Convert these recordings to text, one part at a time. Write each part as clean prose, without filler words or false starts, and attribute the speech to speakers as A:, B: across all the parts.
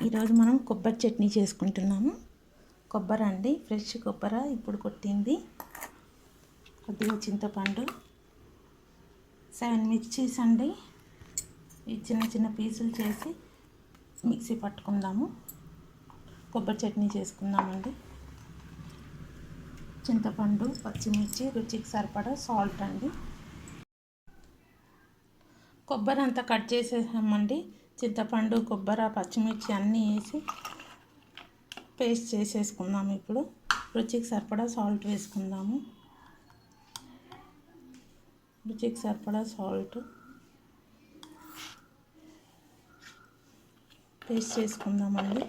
A: ఈరోజు మనం కొబ్బరి చట్నీ చేసుకుంటున్నాము. కొబ్బరి అండి, ఫ్రెష్ కొబ్బరి ఇప్పుడు కొట్టింది, కొద్దిగా చింతపండు, 7 మిర్చీస్ అండి. ఈ చిన్న చిన్న పీసులు చేసి మిక్సీ పట్టుకుందాము. కొబ్బరి చట్నీ చేసుకుందామండి. చింతపండు, పచ్చిమిర్చి, రుచికి సరిపడా సాల్ట్ అండి. కొబ్బరి అంతా కట్ చేసేసామండి. చింతపండు, కొబ్బరి, పచ్చిమిర్చి అన్నీ వేసి పేస్ట్ చేసేసుకుందాము. ఇప్పుడు రుచికి సరిపడా సాల్ట్ వేసుకుందాము. రుచికి సరిపడా సాల్ట్ పేస్ట్ చేసుకుందామండి.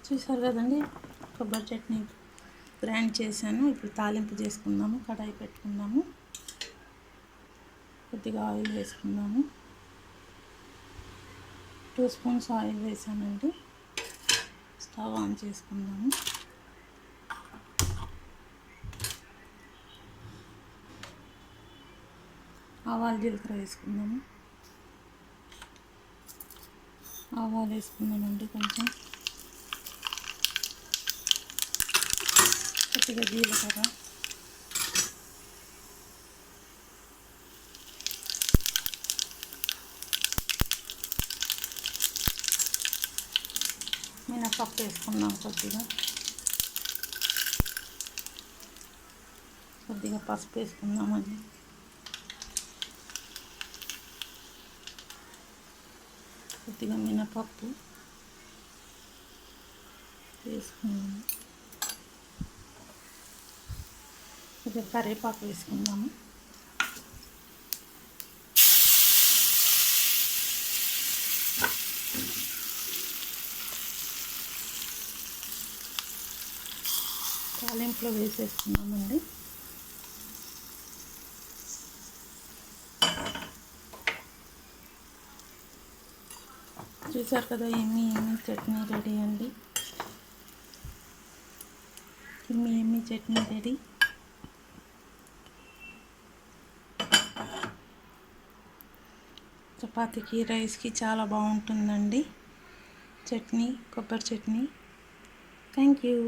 A: చూసారు కదండి, కొబ్బరి చట్నీ గ్రైండ్ చేశాను. ఇప్పుడు తాలింపు చేసుకుందాము. కడాయి పెట్టుకుందాము. కొద్దిగా ఆయిల్ వేసుకుందాము. 2 స్పూన్స్ ఆయిల్ వేసానండి. స్టవ్ ఆన్ చేసుకుందాము. ఆవాలు, జీలకర్ర వేసుకుందాము. ఆవాలు వేసుకుందామండి. కొంచెం కొద్దిగా జీలకర్ర, మినపప్పు వేసుకుందాం. కొద్దిగా పసుపు వేసుకుందామండి. కొద్దిగా మినపప్పు వేసుకుందాము. కొద్దిగా కరివేపాకు వేసుకుందాము. తాలింపులో వేసేసుకున్నామండి. చూసారు కదా, ఎమ్మి చట్నీ రెడీ అండి. ఎమ్మి చట్నీ రెడీ. చపాతీకి, రైస్కి చాలా బాగుంటుందండి చట్నీ, కొబ్బరి చట్నీ. Thank you.